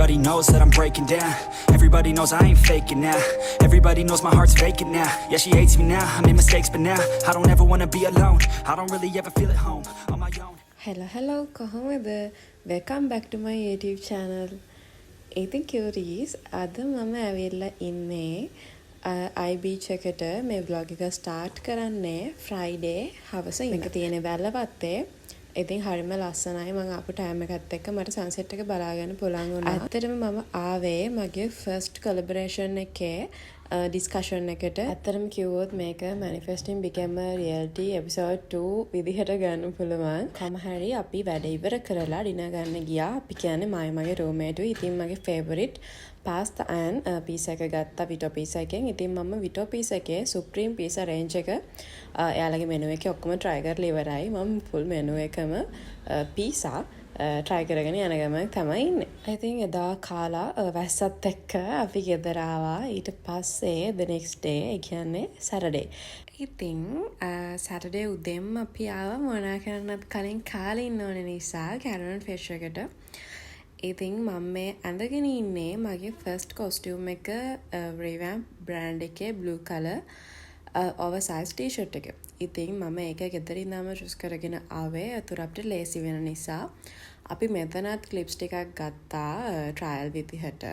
Everybody knows that I'm breaking down. Everybody knows I ain't faking now. Everybody knows my heart's vacant now. Yeah, she hates me now. I made mistakes, but now I don't ever wanna be alone. I don't really ever feel at home on my own. Hello කොහොමද? Welcome back to my YouTube channel. ඉතින් cuties අද මම ඇවිල්ලා ඉන්නේ iBeach එකට මේ vlog එක start කරන්නේ Friday හවස ඉඳන්. මේක තියෙන්නේ වැල්ලවත්තේ. ඉතින් හරිම ලස්සනයි. මම ආපු time එකත් එක්ක මට sunset එක බලා ගන්න පුළුවන් වුණා. ඇත්තටම මම ආවේ මගේ first collaboration එකේ discussion එකට. ඇත්තටම කිව්වොත් මේක manifesting became a reality episode 2 විදිහට ගන්න පුළුවන්. කොහමහරි අපි වැඩ ඉවර කරලා ඩිනර් ගන්න ගියා. අපි කියන්නේ මගේ roommate උයි. ඉතින් මගේ favorite pasta and pizza එක ගත්තා Vito pizza එකෙන්. ඉතින් මම Vito pizza එකේ supreme pizza range එක එයාලගේ menu එකේ ඔක්කොම try කරලා ඉවරයි. මම full menu එකම pizza try කරගෙන යන ගමන් තමයි ඉන්නේ. I think එදා කාලා වැස්සත් එක්ක අපි ගෙදර ආවා. ඊට පස්සේ the next day ඒ කියන්නේ Saturday. ඉතින් Saturday උදේම අපි ආවා මොනා කරන්නත් කලින් කාලේ ඉන්න ඕන නිසා Cameron Fish එකට. ඉතින් මම මේ ඇඳගෙන ඉන්නේ මගේ first costume එක Revamp brand එකේ blue color oversized t-shirt එක. ඉතින් මම ඒක ගෙදර ඉඳන්ම choose කරගෙන ආවේ. අතුර අපිට lazy වෙන නිසා අපි මෙතනත් clips ටිකක් ගත්තා trial විදිහට.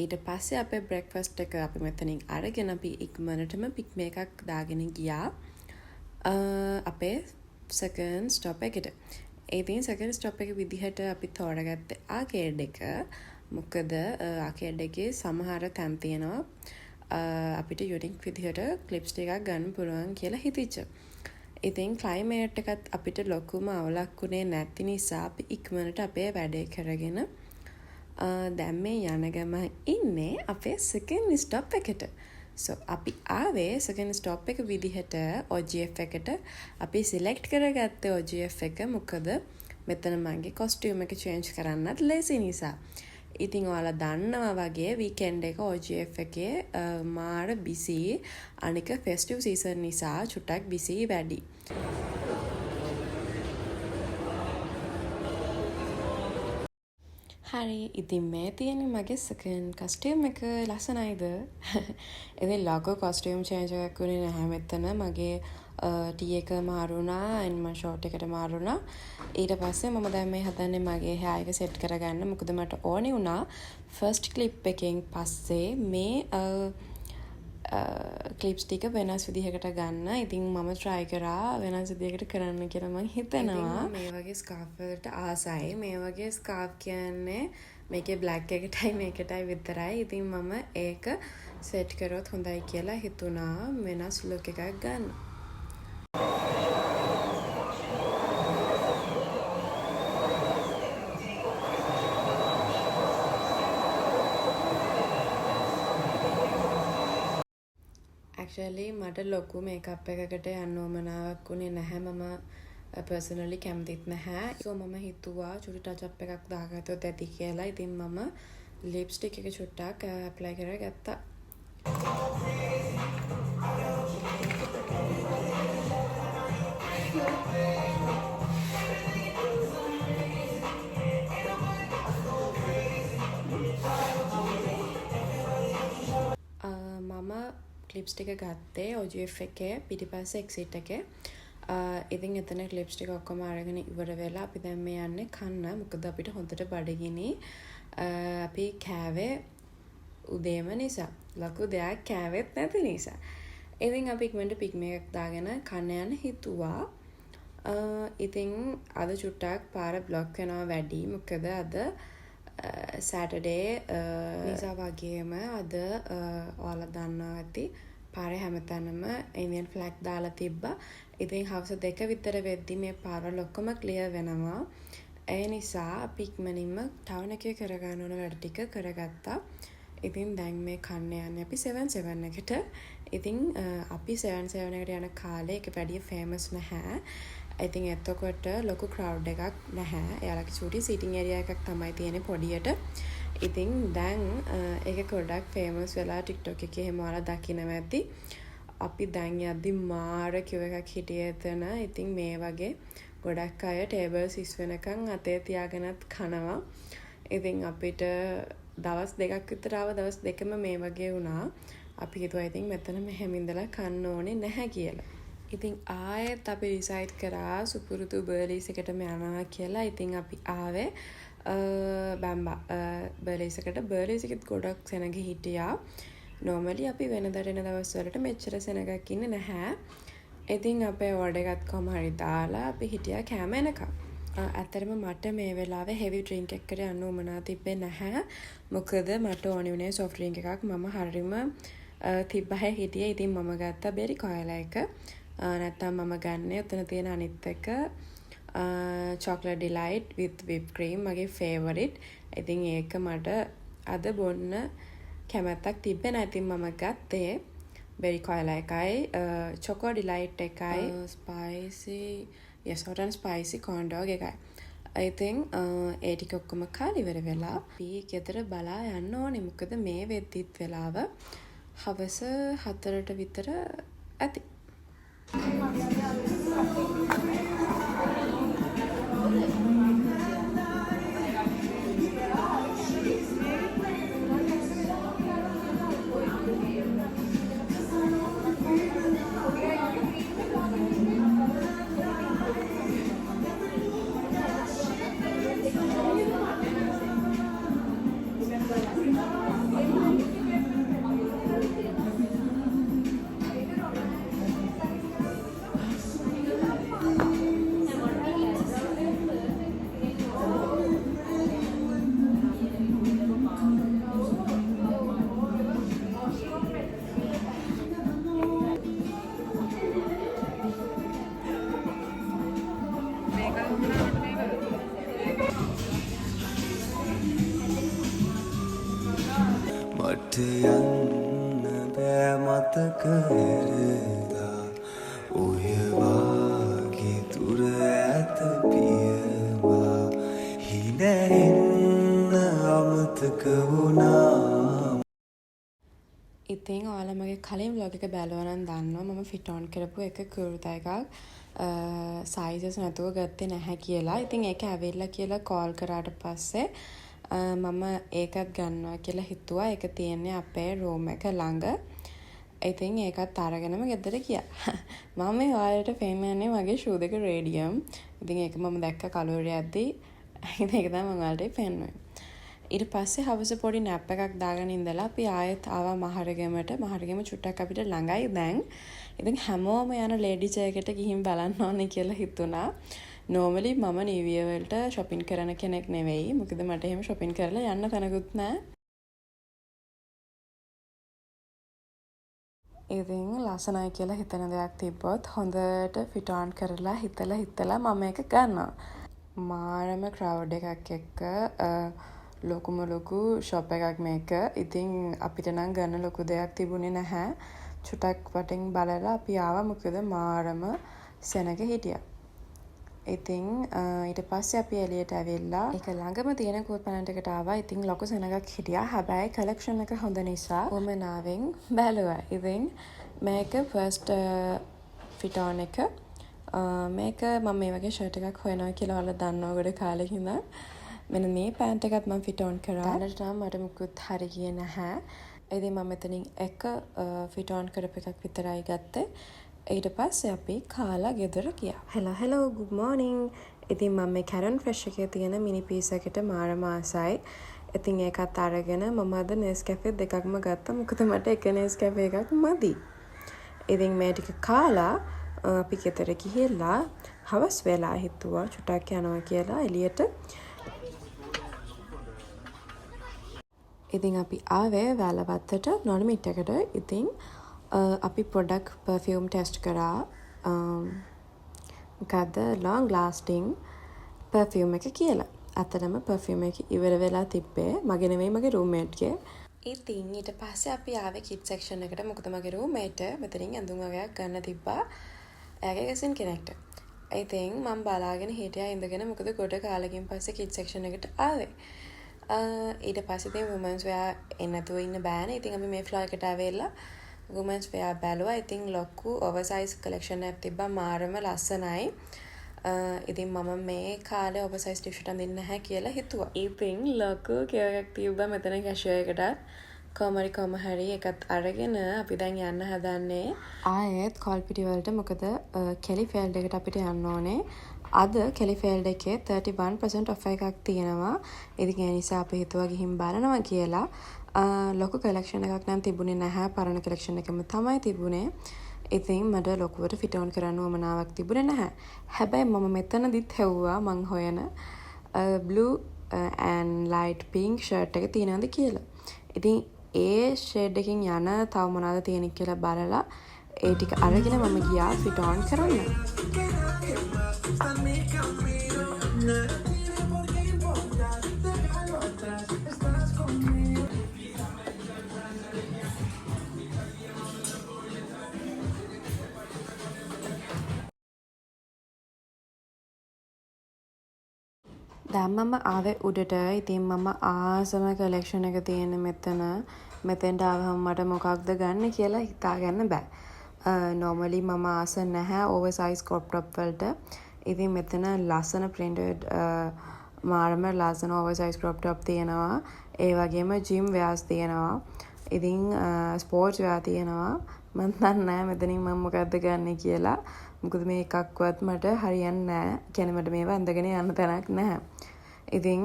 ඊට පස්සේ අපේ breakfast එක අපි මෙතනින් අරගෙන අපි ඉක්මනටම pick එකක් දාගෙන ගියා අපේ second stop එකට. ඉතින් second stop එක විදිහට අපි තෝරගත්තේ ආකේඩ් එක. මොකද ආකේඩ් එකේ සමහර තැන් තියෙනවා අපිට යුනික් විදිහට ක්ලිප්ස් ටිකක් ගන්න පුළුවන් කියලා හිතිච්ච. ඉතින් ක්ලයිමේට් එකත් අපිට ලොකුම අවුලක් වුණේ නැති නිසා අපි ඉක්මනට අපේ වැඩේ කරගෙන දැන් මේ යන ගමන් ඉන්නේ අපේ second stop එකට. So අපි ආවේ second stop එක විදිහට OGF එකට. අපි select කරගත්තේ OGF එක මොකද මෙතන මගේ costume එක change කරන්නත් lazy නිසා. ඉතින් ඔයාලා දන්නවා වගේ weekend එක OGF එකේ මාර busy. අනික festive season නිසා චුට්ටක් busy වැඩි. හරි ඉතින් මේ තියෙන්නේ මගේ second costume එක ලස්සනයිද? ඉතින් logo costume change එකක් වුණේ නැහැ මෙතන. මගේ tee එක මාරු වුණා and මම short එකට මාරු වුණා. ඊට පස්සේ මම දැන් මේ හදන්නේ මගේ hair එක set කරගන්න. මොකද මට ඕනේ වුණා first clip එකෙන් පස්සේ මේ clips ටික වෙනස් විදිහකට ගන්න. ඉතින් මම try කරා වෙනස් විදිහකට කරන්න කියලා මම හිතනවා. මේ වගේ scarf වලට ආසයි. මේ වගේ scarf කියන්නේ මේකේ black එකටයි මේකටයි විතරයි. ඉතින් මම ඒක set කරොත් හොඳයි කියලා හිතුණා වෙනස් look එකක් ගන්න. Actually මට ලොකු මේකප් එකකට යන්න ඕමනාවක් උනේ නැහැ. මම personally කැමතිත් නැහැ. So මම හිතුවා චුටි touch up එකක් දාගත්තොත් ඇති කියලා. ඉතින් මම lipstick එක චුට්ටක් apply කරගත්තා. මම clips ටික ගත්තේ OGF එකේ පිටිපස්සේ exit එකේ. ඉතින් එතන clips ටික ඔක්කොම අරගෙන ඉවර වෙලා අපි දැන් මේ යන්නේ කන්න. මොකද අපිට හොඳට බඩගිනි. අපි කෑවේ උදේම නිසා. ලොකු දෙයක් කෑවෙත් නැති නිසා. ඉතින් අපි ඉක්මනට පික් එකක් දාගෙන කන්න යන්න හිතුවා. ඉතින් අද චුට්ටක් පාර බ්ලොක් වෙනවා වැඩි. මොකද අද Saturday නිසා වගේම අද ඔයාලා දන්නවා ඇති පාරේ හැමතැනම Indian flag දාලා තිබ්බා. ඉතින් හවස 2 විතර වෙද්දි මේ පාරවල් ඔක්කොම clear වෙනවා. ඒ නිසා අපි ඉක්මනින්ම ටවුන් එකේ කරගන්න ඕන වැඩ ටික කරගත්තා. ඉතින් දැන් මේ කන්න යන්නේ අපි 7-7 එකට. ඉතින් අපි 7-7 එකට යන කාලේ එක වැඩි famous නැහැ. ඉතින් එතකොට ලොකු crowd එකක් නැහැ. එයාලගේ චූටි sitting area එකක් තමයි තියෙන්නේ පොඩියට. ඉතින් දැන් ඒක ගොඩක් famous වෙලා TikTok එකේ එහෙම ඔයාලා දකිනවා ඇති. අපි දැන් යද්දි මාර queue එකක් හිටියේ එතන. ඉතින් මේ වගේ ගොඩක් අය tables 6 වෙනකන් අතේ තියාගෙනත් කනවා. ඉතින් අපිට දවස් දෙකක් විතර ආව දවස් දෙකම මේ වගේ වුණා. අපි හිතුවා ඉතින් මෙතන මෙහෙම ඉඳලා කන්න ඕනේ නැහැ කියලා. ඉතින් ආයෙත් අපි ඩිසයිඩ් කරා සුපුරුදු බර්ලිස් එකටම යනවා කියලා. ඉතින් අපි ආවේ බැම්බා බර්ලිස් එකට. බර්ලිස් එකෙත් ගොඩක් සෙනග හිටියා. නෝමලි අපි වෙනදට එන දවස්වලට මෙච්චර සෙනගක් ඉන්නේ නැහැ. ඉතින් අපේ ඕඩර් එකත් කොහොම හරි දාලා අපි හිටියා කෑම එනකම්. ඇත්තටම මට මේ වෙලාවේ හෙවි ඩ්‍රින්ක් එකකට යන්න උවමනා තිබ්බේ නැහැ. මොකද මට ඕනේ වුණේ සොෆ්ට් ඩ්‍රින්ක් එකක්. මම හරියම තිබ්බහේ හිටියේ. ඉතින් මම ගත්තා බෙරි කොයලා එක. නැත්තම් මම ගන්නේ උතන තියෙන අනිත් එක chocolate delight with whipped cream මගේ favorite. ඉතින් ඒක මට අද බොන්න කැමැත්තක් තිබ්බේ නැහැ. ඉතින් මම ගත්තේ බෙරි කොයලා එකයි choco delight එකයි spicy hot and spicy corn dog එකයි. ඉතින් ඒ ටික ඔක්කොම කාලි ඉවර වෙලා අපි ගෙදර බලා යන්න ඕනේ. මොකද මේ වෙද්දිත් වෙලාව හවස 4ට විතර ඇති. මට යන්න බෑ මතක එරෙදා ඔය වාගේ දුර ඇත පියවා හිනැහෙන්න අමතක වුණා. ඉතින් ඔයාලා මගේ කලින් vlog එක බැලුවා නම් දන්නවා මම ෆිට ඔන් කරපු එක කුර්තා එකක් sizes නැතුව ගත්තේ නැහැ කියලා. ඉතින් ඒක ඇවිල්ලා කියලා කෝල් කරාට පස්සේ මම ඒකත් ගන්නවා කියලා හිතුවා. ඒක තියෙන්නේ අපේ රූම් එක ළඟ. ඉතින් ඒකත් අරගෙනම ගෙදර ගියා. මම මේ ඔයාලට පෙන්නන්නේ මගේ ෂූ දෙක රේඩියම්. ඉතින් ඒක මම දැක්ක කලෝරිය ඇද්දි. ඉතින් ඒක තමයි මම ඔයාලට පෙන්නුවේ. ඊට පස්සේ හවස පොඩි නැප් එකක් දාගෙන ඉඳලා අපි ආයෙත් ආවා මහරගමට. මහරගම චුට්ටක් අපිට ළඟයි දැන්. ඉතින් හැමෝම යන ලේඩි ජයකට ගිහින් බලන්න ඕනේ කියලා හිතුණා. normally මම new year වලට shopping කරන කෙනෙක් නෙවෙයි. මොකද මට එහෙම shopping කරලා යන්න තැනකුත් නැහැ. ඉතින් ලස්සනයි කියලා හිතන දෙයක් තිබ්බොත් හොඳට fit on කරලා හිතලා මම ඒක ගන්නවා. මාරම crowd එකක් එක්ක ලොකුම ලොකු ෂොප් එකක් මේක. ඉතින් අපිට නම් ගන්න ලොකු දෙයක් තිබුණේ නැහැ. චුටක් වටින් බලලා අපි ආවා. මොකද මාරම සෙනග හිටියා. ඉතින් ඊට පස්සේ අපි එළියට ඇවිල්ලා ඒක ළඟම තියෙන කෝපනන්ට් එකට ආවා. ඉතින් ලොකු සෙනගක් හිටියා. හැබැයි කලෙක්ෂන් එක හොඳ නිසා වමනාවෙන් බැලුවා. ඉතින් මේක ෆස්ට් ෆිට ඔන් එක. මේක මම මේ වගේ ෂර්ට් එකක් හොයනවා කියලා ඔයාලා දන්නවා ගොඩ කාලෙක ඉඳන්. මෙන්න මේ පෑන්ට් එකත් මම ෆිට ඔන් කරා. දැනට නම් මට මුකුත් හරි ගියේ නැහැ. ඉතින් මම මෙතනින් එක ෆිට ඔන් කරපු එකක් විතරයි ගත්තේ. ඊට පස්සේ අපි කාලා ගෙදර ගියා. hello good morning. ඉතින් මම මේ Karen Fresh එකේ තියෙන මිනි පීස් එකට මාරම ආසයි. ඉතින් ඒකත් අරගෙන මම අද Nescafe දෙකක්ම ගත්තා. මොකද මට එක Nescafe එකක් මදි. ඉතින් මේ ටික කාලා අපි ගෙදර ගිහිල්ලා හවස් වෙලා හිතුවා චුටක් යනවා කියලා එළියට. ඉතින් අපි ආවේ වැලවත්තට නොනමිට් එකට. ඉතින් අපි පොඩක් perfume test කරා. මොකද long lasting perfume එක කියලා. අතරම perfume එක ඉවර වෙලා තිබ්බේ. මගේ නෙවෙයි මගේ roommate ගේ. ඉතින් ඊට පස්සේ අපි ආවේ kids section එකට. මොකද මගේ roommate මෙතනින් ඇඳුම් වගේක් ගන්න තිබ්බා. එයාගේ cousin කෙනෙක්ට. ඉතින් මම බලාගෙන හිටියා ඉඳගෙන. මොකද ගොඩ කාලෙකින් පස්සේ kids section එකට ආවේ. ඊට පස්සේ ඉතින් women's wear එන්නතුව ඉන්න බෑනේ. ඉතින් අපි මේ floor එකට ආවෙලා women's wear බැලුවා. ඉතින් ලොකු oversize collection එකක් තිබ්බා. මාරම ලස්සනයි. ඉතින් මම මේ කාලේ ඔවර්සයිස් ටී-ෂර්ට් අඳින්න නැහැ කියලා හිතුවා. ඉතින් ලොකු කෙනෙක් තියුබා මෙතන කැෂුවර් එකටත් කොමරි හරි එකත් අරගෙන අපි දැන් යන්න හදන්නේ ආයෙත් කොල්පිටි වලට. මොකද කෙලිෆීල්ඩ් එකට අපිට යන්න ඕනේ. අද කෙලිෆීල්ඩ් එකේ 31% ඔෆ් එකක් තියෙනවා. ඉතින් ඒ නිසා අපි හිතුවා ගිහින් බලනවා කියලා. ලොකු කලෙක්ෂන් එකක් නම් තිබුණේ නැහැ. පරණ කලෙක්ෂන් එකම තමයි තිබුණේ. ඉතින් මට ලොකුවට ෆිට ඔන් කරන්න උවමනාවක් තිබුණේ නැහැ. හැබැයි මම මෙතනදිත් හෙව්වා මං හොයන blue and light pink shirt එක තියෙනවද කියලා. ඉතින් ඒ ෂේඩ් එකකින් යන තව මොනවද තියෙන්නේ කියලා බලලා ඒ ටික අරගෙන මම ගියා ෆිට ඔන් කරන්න. දැන් මම ආවේ උඩට. ඉතින් මම ආසම කලෙක්ෂන් එක තියෙන මෙතෙන්ට ආවම මට මොකක්ද ගන්න කියලා හිතාගන්න බෑ. normally මම ආස නැහැ oversize crop top වලට. ඉතින් මෙතන ලස්සන printed මාරම ලස්සන oversize crop top තියෙනවා. ඒ වගේම gym wears තියෙනවා. ඉතින් sports wear තියෙනවා. මම දන්නේ නැහැ මෙතනින් මම මොකක්ද ගන්න කියලා. මොකද මේ එකක්වත් මට හරියන්නේ නැහැ. කියන්නේ මට මේව අඳගෙන යන්න තැනක් නැහැ. ඉතින්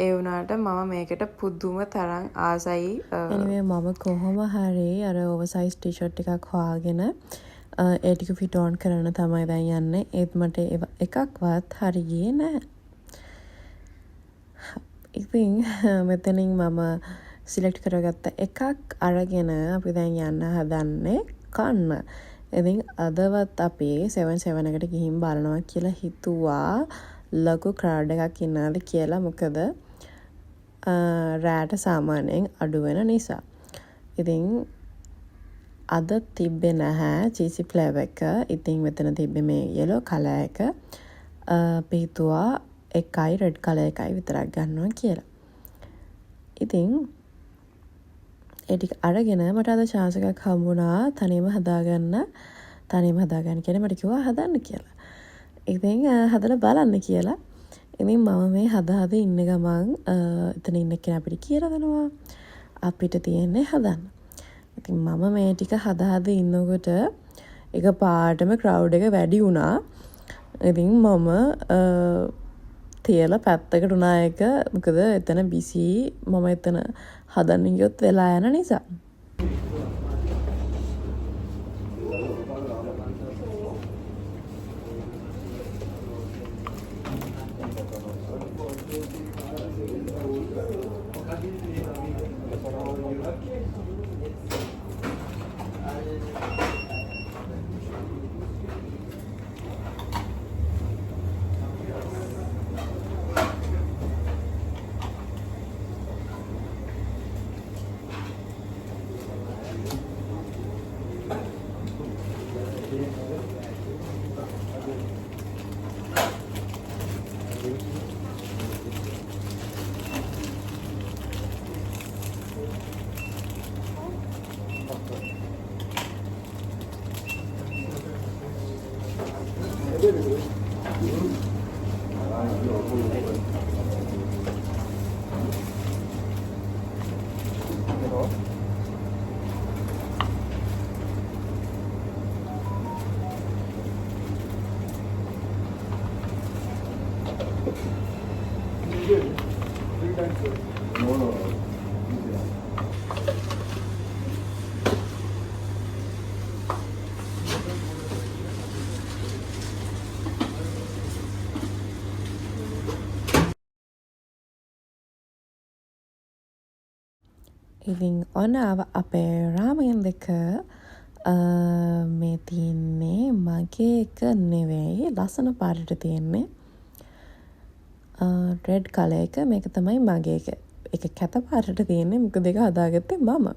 ඒ වුණාට මම මේකට පුදුම තරම් ආසයි. anyway මම කොහොම හරි අර oversize t-shirt එකක් හොයාගෙන ඒ ටික fit on කරන්න තමයි දැන් යන්නේ. ඒත් මට එකක්වත් හරි ගියේ නැහැ. ඉතින් මෙතනින් මම select කරගත්ත එකක් අරගෙන අපි දැන් යන්න හදන්නේ කන්න. ඉතින් අදවත් අපි 7 එකට ගිහින් බලනවා කියලා හිතුවා. ලොකු ක්‍රවුඩ් එකක් ඉන්නවද කියලා. මොකද රෑට සාමාන්‍යයෙන් අඩු වෙන නිසා. ඉතින් අද තිබ්බේ නැහැ චීසි ෆ්ලේවර් එක. ඉතින් මෙතන තිබ්බේ මේ yellow color එක. පිටුවා එකයි රෙඩ් කලර් එකයි විතරක් ගන්නවා කියලා. ඉතින් ඒ ටික අරගෙන මට අද chance එකක් හම්බුණා තනියම හදාගන්න කියලා මට කිව්වා හදන්න කියලා. ඉතින් හදලා බලන්න කියලා. ඉතින් මම මේ හදා ඉන්න ගමන් එතන ඉන්න කෙනා අපිට කියලා දෙනවා අපිට තියෙන්නේ හදන්න. ඉතින් මම මේ ටික හදා ඉන්නකොට එක පාටම crowd එක වැඩි වුණා. ඉතින් මම තියලා පැත්තකට උනා එක. මොකද එතන බිසි මම එතන හදන්න ගියොත් වෙලා යන නිසා. ඉතින් ඔන්න අපේ රාමයන් දෙක මේ තියන්නේ මගේ එක නෙවෙයි ලස්සන පාටට තියෙන්නේ රෙඩ් කලර් එක. මේක තමයි මගේ එක කැත පාටට තියෙන්නේ. මොකද දෙක හදාගත්තේ මම.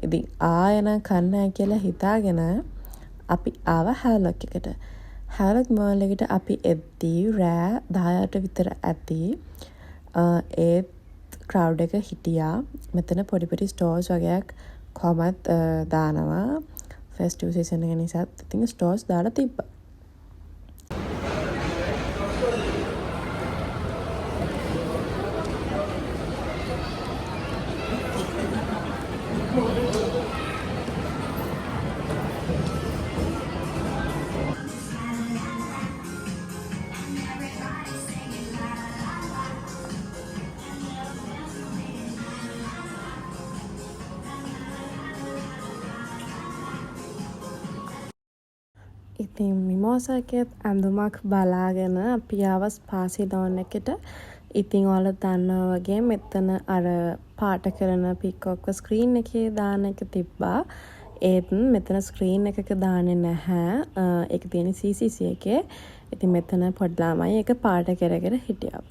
ඉතින් ආයෙන කන්නයි කියලා හිතාගෙන අපි ආව හැලොක් එකට. හැලොක් මාල් එකට අපි එද්දී රෑ 10ට විතර ඇති. ඒත් ක්‍රවුඩ් එක හිටියා. මෙතන පොඩි ස්ටෝර්ස් වගේක් කොහමත් දානවා ෆෙස්ටිව් සීසන් එක නිසා. ඉතින් ස්ටෝර්ස් දාලා තිබ්බා. ඉතින් මිමෝසාකෙත් ඇඳුමක් බලාගෙන අපි ආව ස්පාසි ලෝන් එකට. ඉතින් ඔයාලා දන්නවා වගේ මෙතන අර පාට කරන පිකොක්ව ස්ක්‍රීන් එකේ දාන එක තිබ්බා. ඒත් මෙතන ස්ක්‍රීන් එකක දාන්නේ නැහැ. ඒක තියෙන CCC එකේ. ඉතින් මෙතන පොඩි ළමයි ඒක පාට කරගෙන හිටියා.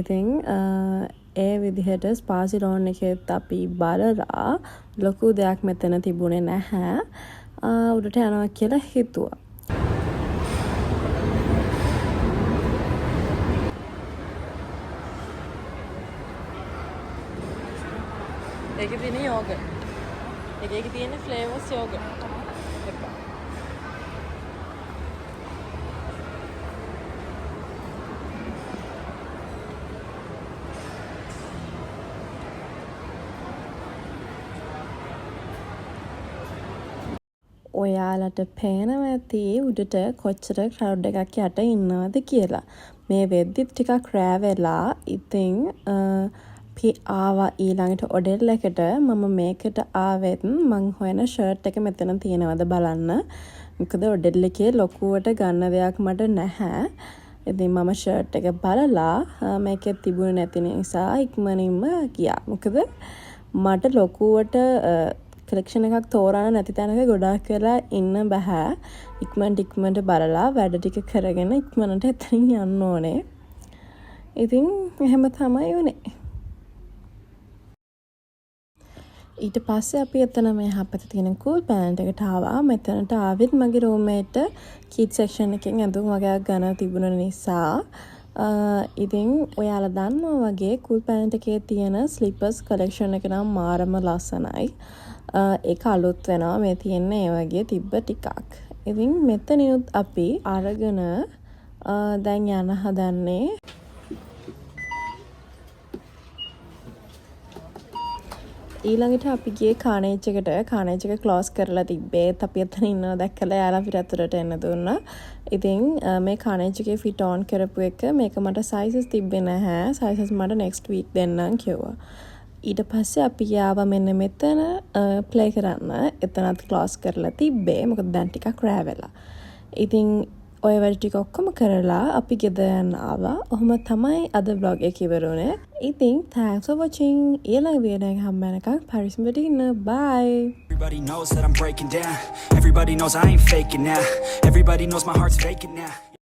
ඉතින් ඒ විදිහට ස්පාසි ලෝන් එකේත් අපි බලලා ලොකු දෙයක් මෙතන තිබුණේ නැහැ. උඩට යනවා කියලා හිතුවා. ඒකේ තියෙන යෝගට්. ඒකේ තියෙන ෆ්ලේවර්ස් යෝගට්. ඔයාලට පේනවා ඇති උඩට කොච්චර ක්‍රවුඩ් එකක් යට ඉන්නවද කියලා. මේ වෙද්දිත් ටිකක් රෑ වෙලා. ඉතින් අපි ආවා ඊළඟට ඔඩෙල් එකට. මම මේකට ආවෙත් මං හොයන ෂර්ට් එක මෙතන තියෙනවද බලන්න. මොකද ඔඩෙල් එකේ ලොකුවට ගන්න දෙයක් මට නැහැ. ඉතින් මම ෂර්ට් එක බලලා මේකේ තිබුණේ නැති නිසා ඉක්මනින්ම ගියා. මොකද මට ලොකුවට කලෙක්ෂන් එකක් තෝරන්න නැති තැනක ගොඩාක් වෙලා ඉන්න බෑ. ඉක්මනට බලලා වැඩ ටික කරගෙන ඉක්මනට එතනින් යන්න ඕනේ. ඉතින් එහෙම තමයි වුනේ. ඊට පස්සේ අපි එතන මේ හපත තියෙන කූල් ප්ලැනට් එකට ආවා. මෙතනට ආවෙත් මගේ රූම්මේට් කිඩ් සෙක්ෂන් එකෙන් ඇඳුම් වගේක් ගන්න තිබුණ නිසා ඉතින් ඔයාලා දන්නවා වගේ කූල් ප්ලැනට් එකේ තියෙන ස්ලිපර්ස් කලෙක්ෂන් එක නම් මාරම ලස්සනයි. ඒක අලුත් වෙනවා. මේ තියෙන්නේ ඒ වගේ තිබ්බ ටිකක්. ඉතින් මෙතනිනුත් අපි අරගෙන දැන් යන හදන්නේ. ඊළඟට අපි ගියේ කානේජ් එකට. කානේජ් එක ක්ලෝස් කරලා තිබ්බේත් අපි එතන ඉන්නවා දැක්කලා යාලා අපිට අතුරට එන්න දුන්නා. ඉතින් මේ කානේජ් එකේ ෆිට ඔන් කරපු එක මේක මට සයිසස් තිබ්බේ නැහැ. සයිසස් මට next week දෙන්නම් කිව්වා. ඊට පස්සේ අපි යාව මෙන්න මෙතන ප්ලේ කරන්න. එතනත් ක්ලෝස් කරලා තිබ්බේ. මොකද දැන් ටිකක් රෑ වෙලා. ඉතින් ඔය වැඩ ටික ඔක්කොම කරලා අපි ගෙදර යන්න ආවා. ඔහොම තමයි අද vlog එක ඉවරුනේ. ඉතින් thanks for watching. ඊළඟ වීඩියෝ එක හම්බ වෙනකන් පරිස්සමට ඉන්න. bye. Everybody knows that I'm breaking down. Everybody knows I ain't faking now. Everybody knows my heart's faking now.